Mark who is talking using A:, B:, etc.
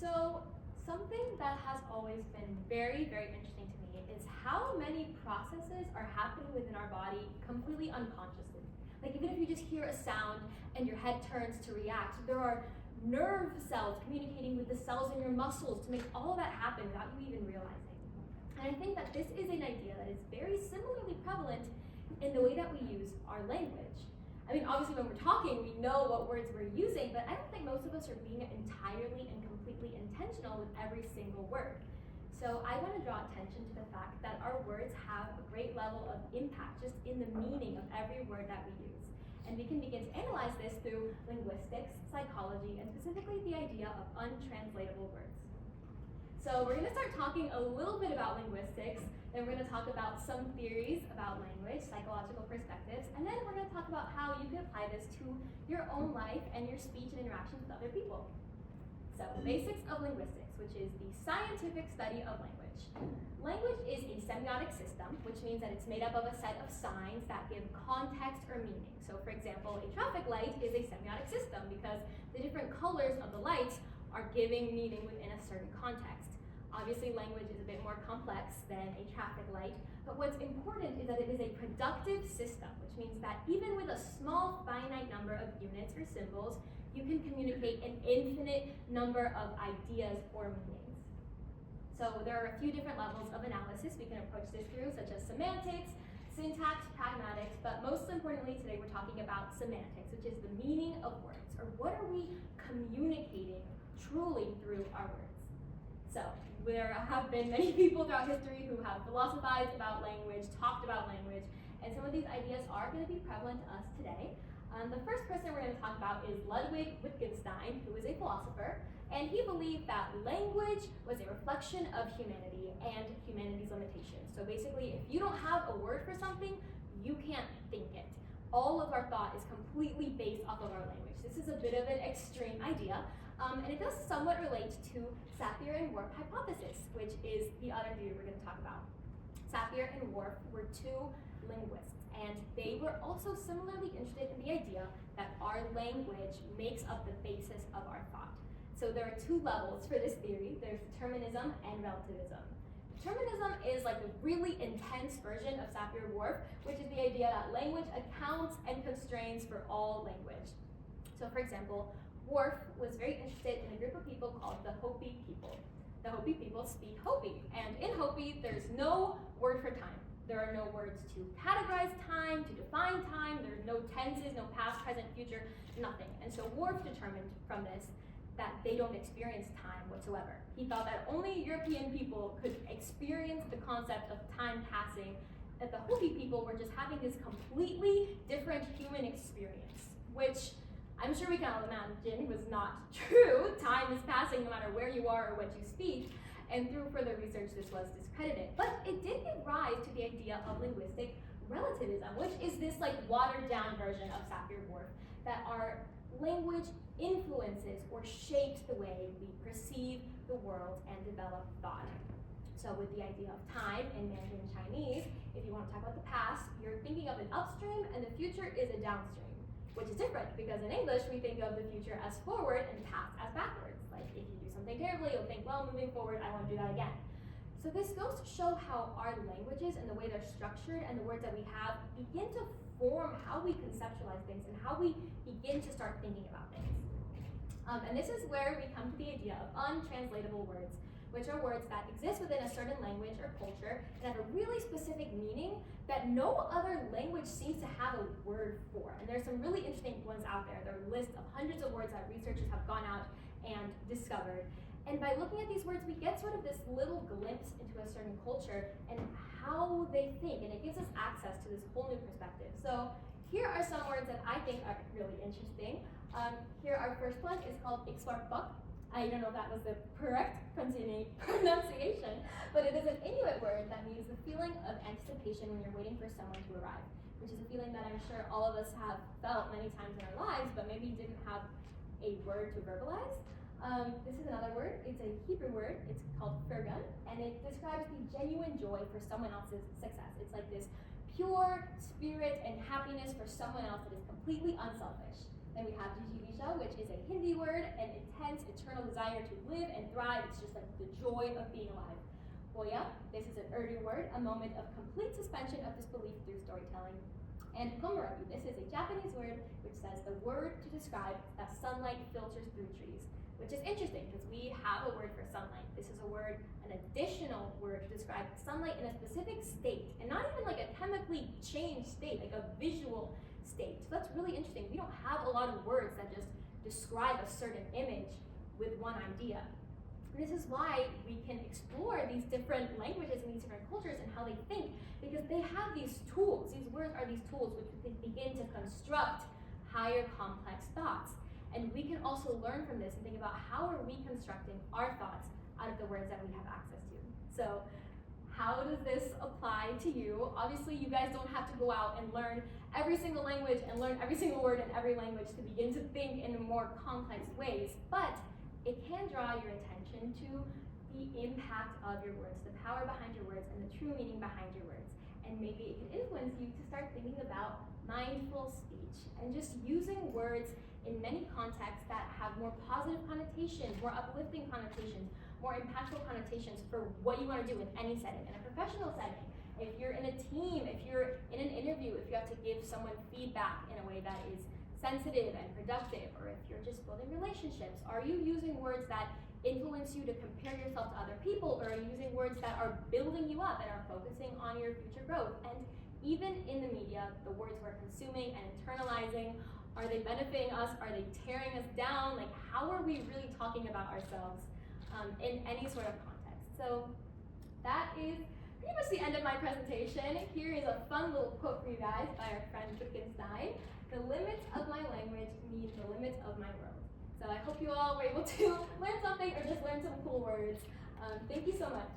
A: So something that has always been very, very interesting to me is how many processes are happening within our body completely unconsciously. Like even if you just hear a sound and your head turns to react, there are nerve cells communicating with the cells in your muscles to make all of that happen without you even realizing. And I think that this is an idea that is very similarly prevalent in the way that we use our language. I mean, obviously when we're talking, we know what words we're using, but I don't think most of us are being entirely and completely intentional with every single word. So I want to draw attention to the fact that our words have a great level of impact just in the meaning of every word that we use. And we can begin to analyze this through linguistics, psychology, and specifically the idea of untranslatable words. So we're going to start talking a little bit about linguistics, then we're going to talk about some theories about language, psychological perspectives, and then we're going to talk about how you can apply this to your own life and your speech and interactions with other people. So the basics of linguistics, which is the scientific study of language. Language is a semiotic system, which means that it's made up of a set of signs that give context or meaning. So for example, a traffic light is a semiotic system because the different colors of the lights are giving meaning within a certain context. Obviously, language is a bit more complex than a traffic light, but what's important is that it is a productive system, which means that even with a small finite number of units or symbols, you can communicate an infinite number of ideas or meanings. So there are a few different levels of analysis we can approach this through, such as semantics, syntax, pragmatics, but most importantly today we're talking about semantics, which is the meaning of words, or what are we communicating truly through our words. So there have been many people throughout history who have philosophized about language, talked about language, and some of these ideas are going to be prevalent to us today. The first person we're going to talk about is Ludwig Wittgenstein, who is a philosopher, and he believed that language was a reflection of humanity and humanity's limitations. So basically, if you don't have a word for something, you can't think it. All of our thought is completely based off of our language. This is a bit of an extreme idea, and it does somewhat relate to Safir and Whorf hypothesis, which is the other theory we're going to talk about. Safir and Whorf were two linguists, and they were also similarly interested in the idea that our language makes up the basis of our thought. So there are two levels for this theory. There's determinism and relativism. Determinism is like a really intense version of Safir and Whorf, which is the idea that language accounts and constrains for all language. So for example, Whorf was very interested in a group of people called the Hopi people. The Hopi people speak Hopi, and in Hopi there's no word for time. There are no words to categorize time, to define time, there's no tenses, no past, present, future, nothing. And so Whorf determined from this that they don't experience time whatsoever. He thought that only European people could experience the concept of time passing, that the Hopi people were just having this completely different human experience, which I'm sure we can all imagine was not true. Time is passing no matter where you are or what you speak, and through further research this was discredited. But it did give rise to the idea of linguistic relativism, which is this like watered down version of Safir-Whorf, that our language influences or shapes the way we perceive the world and develop thought. So with the idea of time in Mandarin Chinese, if you want to talk about the past, you're thinking of an upstream and the future is a downstream, which is different because in English we think of the future as forward and the past as backwards. Like if you do something terribly, you'll think, well, moving forward, I want to do that again. So this goes to show how our languages and the way they're structured and the words that we have begin to form how we conceptualize things and how we begin to start thinking about things. And this is where we come to the idea of untranslatable words, which are words that exist within a certain language or culture and have a really specific meaning that no other language seems to have a word for. And there's some really interesting ones out there. There are lists of hundreds of words that researchers have gone out and discovered. And by looking at these words, we get sort of this little glimpse into a certain culture and how they think, and it gives us access to this whole new perspective. So here are some words that I think are really interesting. Here our first one is called Ixwarpuk. I don't know if that was the correct pronunciation, but it is an Inuit word that means the feeling of anticipation when you're waiting for someone to arrive, which is a feeling that I'm sure all of us have felt many times in our lives, but maybe didn't have a word to verbalize. This is another word. It's a Hebrew word. It's called furgun, and it describes the genuine joy for someone else's success. It's like this pure spirit and happiness for someone else that is completely unselfish. Then we have jijivisha, which is a Hindi word, an intense, eternal desire to live and thrive. It's just like the joy of being alive. Boya, this is an Urdu word, a moment of complete suspension of disbelief through storytelling. And komurabi, this is a Japanese word which says the word to describe that sunlight filters through trees, which is interesting because we have a word for sunlight. This is a word, an additional word to describe sunlight in a specific state, and not even like a chemically changed state, like a visual state. So that's really interesting. We don't have a lot of words that just describe a certain image with one idea. This is why we can explore these different languages and these different cultures and how they think, because they have these tools. These words are these tools which begin to construct higher complex thoughts. And we can also learn from this and think about how are we constructing our thoughts out of the words that we have access to. So how does this apply to you? Obviously, you guys don't have to go out and learn every single language and learn every single word in every language to begin to think in more complex ways, but it can draw your attention to the impact of your words, the power behind your words, and the true meaning behind your words. And maybe it can influence you to start thinking about mindful speech and just using words in many contexts that have more positive connotations, more uplifting connotations, more impactful connotations for what you want to do in any setting, in a professional setting. If you're in a team, if you're in an interview, if you have to give someone feedback in a way that is sensitive and productive, or if you're just building relationships, are you using words that influence you to compare yourself to other people, or are you using words that are building you up and are focusing on your future growth? And even in the media, the words we're consuming and internalizing, are they benefiting us? Are they tearing us down? Like, how are we really talking about ourselves in any sort of context? So that is pretty much the end of my presentation. Here is a fun little quote for you guys by our friend Wittgenstein. The limits of my language mean the limits of my world. So I hope you all were able to learn something or just learn some cool words. Thank you so much.